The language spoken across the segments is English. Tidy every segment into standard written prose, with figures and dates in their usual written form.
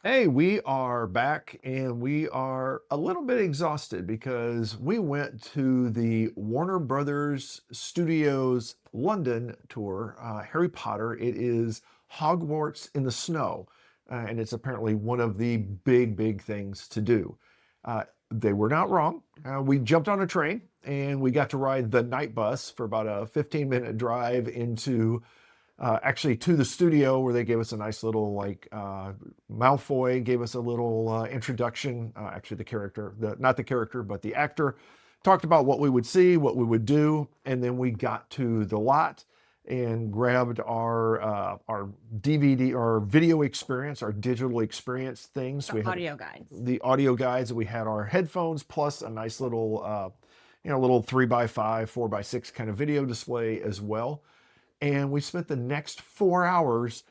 Hey, we are back and we are a little bit exhausted because we went to the Warner Brothers Studios London tour, Harry Potter. It is Hogwarts in the snow, and it's apparently one of the big things to do. They were not wrong. We jumped on a train and we got to ride the night bus for about a 15-minute drive into actually to the studio where they gave us a nice little Malfoy gave us a little introduction. Actually, the character, not the character, but the actor, talked about what we would see, what we would do, and then we got to the lot and grabbed our DVD, our video experience, our digital experience things. The We had audio guides. the audio guides. We had our headphones plus a nice little little 3x5, 4x6 kind of video display as well. And we spent the next 4 hours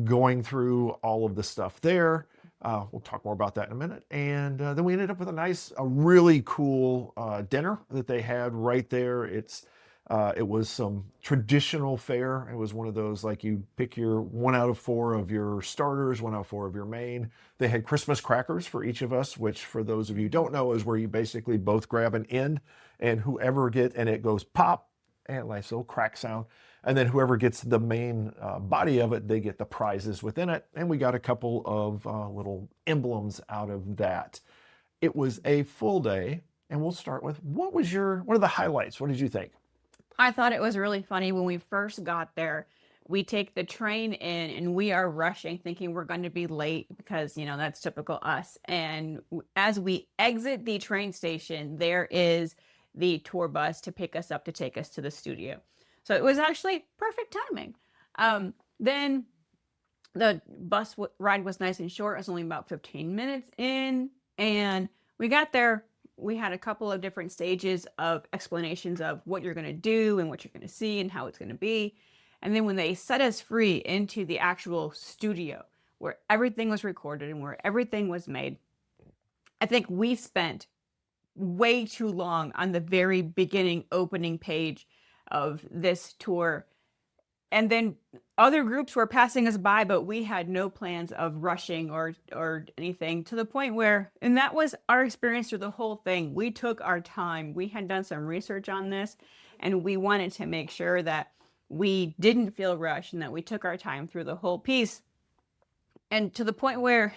going through all of the stuff there. We'll talk more about that in a minute. And then we ended up with a really cool dinner that they had right there. It was some traditional fare. It was one of those like you pick your 1 out of 4 of your starters, 1 out of 4 of your main. They had Christmas crackers for each of us, which for those of you who don't know is where you basically both grab an end and and it goes pop and nice little crack sound. And then whoever gets the main body of it, they get the prizes within it. And we got a couple of little emblems out of that. It was a full day. And we'll start with what are the highlights? What did you think? I thought it was really funny when we first got there. We take the train in and we are rushing, thinking we're going to be late because, that's typical us. And as we exit the train station, there is the tour bus to pick us up to take us to the studio. So it was actually perfect timing. Then the ride was nice and short. It was only about 15 minutes in. And we got there. We had a couple of different stages of explanations of what you're going to do and what you're going to see and how it's going to be. And then when they set us free into the actual studio where everything was recorded and where everything was made, I think we spent way too long on the very beginning opening page of this tour. And then other groups were passing us by, but we had no plans of rushing or anything, to the point where, and that was our experience through the whole thing. We took our time. We had done some research on this, and we wanted to make sure that we didn't feel rushed and that we took our time through the whole piece. And to the point where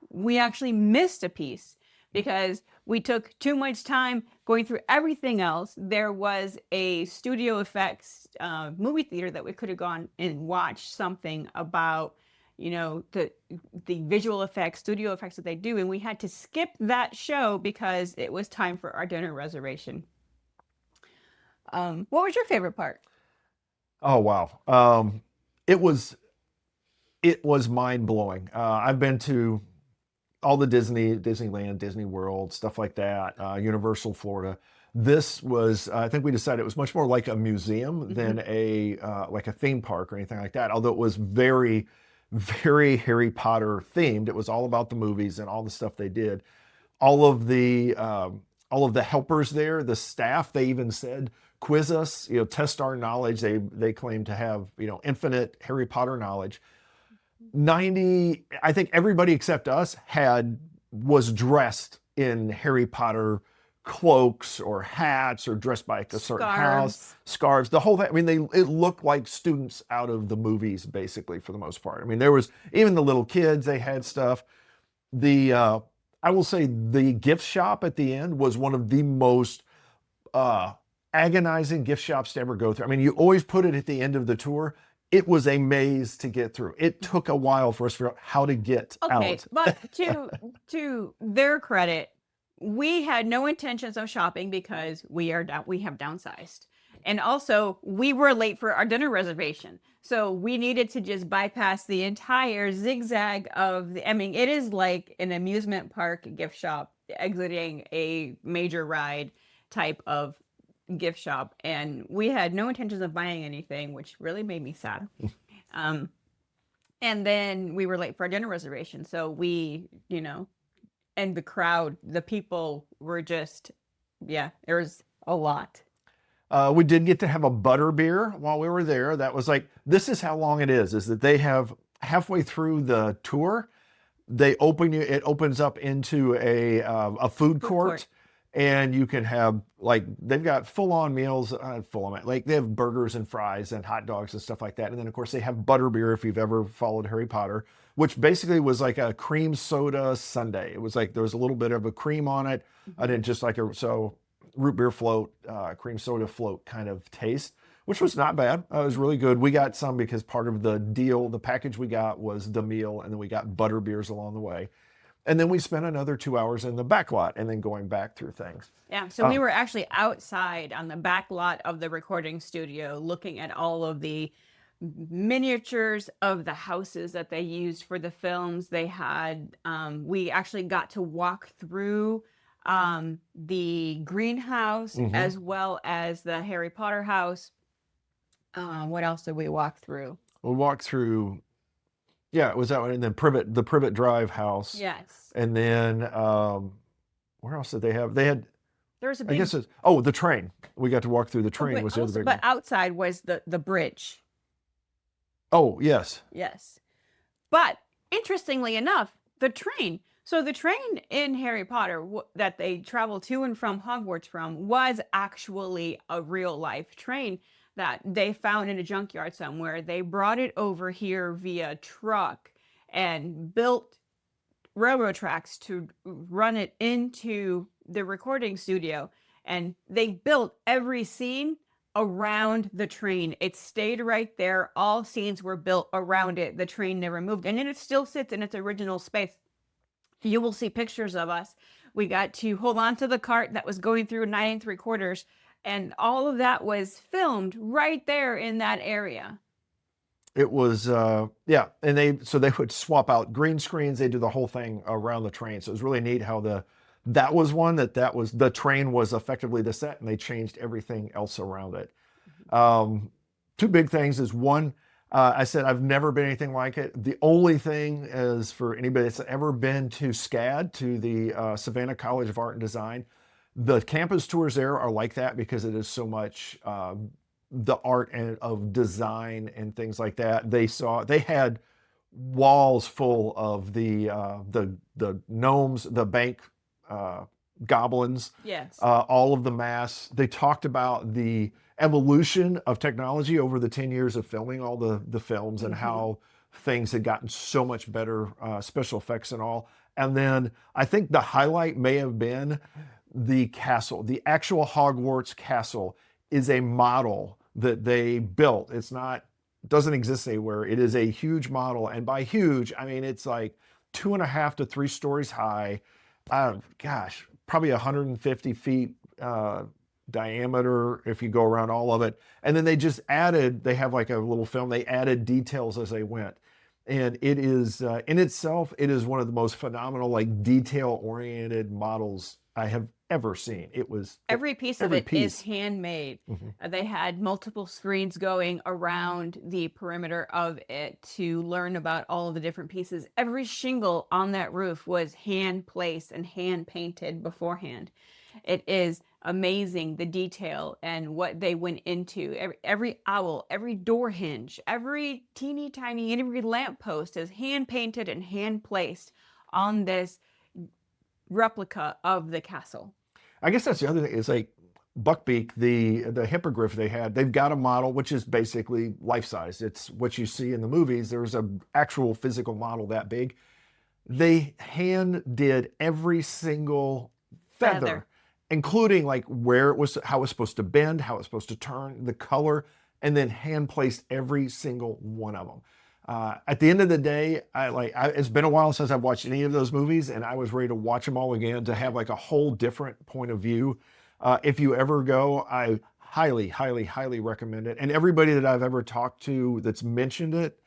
we actually missed a piece because we took too much time going through everything else. There was a studio effects movie theater that we could have gone and watched something about, the visual effects, studio effects that they do, and we had to skip that show because it was time for our dinner reservation. What was your favorite part? Oh wow. It was it was mind blowing. I've been to all the Disneyland, Disney World, stuff like that, Universal Florida. This was, I think we decided it was much more like a museum Mm-hmm. than a theme park or anything like that. Although it was very Harry Potter themed. It was all about the movies and all the stuff they did. All of the all of the helpers there, the staff, they even said quiz us, test our knowledge. They claim to have infinite Harry Potter knowledge. 90, I think everybody except us was dressed in Harry Potter cloaks or hats or dressed by like a certain house, Scarves. scarves, the whole thing. I mean, it looked like students out of the movies basically for the most part. I mean, there was even the little kids, they had stuff. The I will say the gift shop at the end was one of the most uh agonizing gift shops to ever go through. I mean, you always put it at the end of the tour. It was a maze to get through. It took a while for us to figure out how to get Okay, out. but to their credit, we had no intentions of shopping because we have downsized. And also, we were late for our dinner reservation. So we needed to just bypass the entire zigzag of I mean, it is like an amusement park gift shop exiting a major ride type of gift shop. And we had no intentions of buying anything, which really made me sad. Um, and then we were late for our dinner reservation. So and the crowd, the people were just, yeah, there was a lot. We did get to have a butter beer while we were there. That was like, this is how long it is that they have halfway through the tour. it opens up into a food court, and you can have like they've got full on meals, like they have burgers and fries and hot dogs and stuff like that. And then of course they have butterbeer if you've ever followed Harry Potter, which basically was like a cream soda sundae. It was like there was a little bit of a cream on it, and then just like root beer float, cream soda float kind of taste, which was not bad. It was really good. We got some because part of the deal, the package we got was the meal, and then we got butter beers along the way. And then we spent another 2 hours in the back lot and then going back through things. Yeah, so we were actually outside on the back lot of the recording studio looking at all of the miniatures of the houses that they used for the films. They had, we actually got to walk through the greenhouse as well as the Harry Potter house. What else did we walk through? We walked through, yeah, it was that one, and then the Privet Drive house. Yes. And then where else did they have? They had, there's a I big, guess the train. We got to walk through the train. Was the other big but one. outside was the bridge. Oh, yes. Yes. But interestingly enough, the train. So the train in Harry Potter that they travel to and from Hogwarts from was actually a real life train that they found in a junkyard somewhere. They brought it over here via truck and built railroad tracks to run it into the recording studio. And they built every scene around the train. It stayed right there. All scenes were built around it. The train never moved. And then it still sits in its original space. You will see pictures of us. We got to hold on to the cart that was going through 9 3/4, and all of that was filmed right there in that area. It was, yeah. And they would swap out green screens. They do the whole thing around the train. So it was really neat how that was one that was, the train was effectively the set, and they changed everything else around it. Two big things is one, I said, I've never been anything like it. The only thing is for anybody that's ever been to SCAD, to the Savannah College of Art and Design, the campus tours there are like that because it is so much the art of design and things like that. They had walls full of the gnomes, the bank goblins, yes, all of the masks. They talked about the evolution of technology over the 10 years of filming all the films and how things had gotten so much better, special effects and all. And then I think the highlight may have been the castle. The actual Hogwarts castle is a model that they built. Doesn't exist anywhere. It is a huge model. And by huge, I mean, it's like 2.5 to 3 stories high. Gosh, probably 150 feet diameter if you go around all of it. And then they have like a little film, they added details as they went. And it is, in itself, it is one of the most phenomenal, like detail-oriented models I have ever seen. Every piece of it is handmade. They had multiple screens going around the perimeter of it to learn about all of the different pieces. Every shingle on that roof was hand placed and hand painted beforehand. It is amazing, the detail and what they went into. Every owl, every door hinge, every teeny tiny, every lamppost is hand painted and hand placed on this replica of the castle. I guess that's the other thing is like Buckbeak, the hippogriff they've got a model which is basically life size. It's what you see in the movies. There's an actual physical model that big. They hand did every single feather, including like where it was, how it was supposed to bend, how it's supposed to turn, the color, and then hand placed every single one of them. At the end of the day, it's been a while since I've watched any of those movies, and I was ready to watch them all again to have like a whole different point of view. If you ever go, I highly, highly, highly recommend it. And everybody that I've ever talked to that's mentioned it,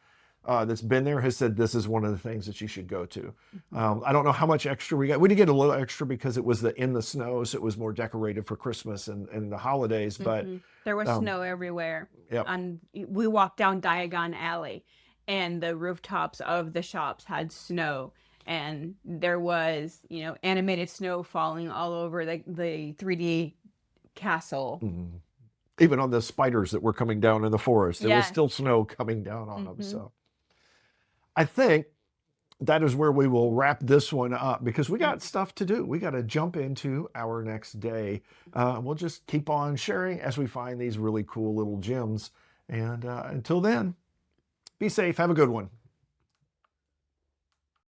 that's been there, has said this is one of the things that you should go to. I don't know how much extra we got. We did get a little extra because it was in the snow, so it was more decorated for Christmas and the holidays. But there was snow everywhere. Yep. And we walked down Diagon Alley, and the rooftops of the shops had snow, and there was, animated snow falling all over the 3D castle. Even on the spiders that were coming down in the forest, there was still snow coming down on them. So I think that is where we will wrap this one up because we got stuff to do. We got to jump into our next day. We'll just keep on sharing as we find these really cool little gems. And until then, be safe. Have a good one.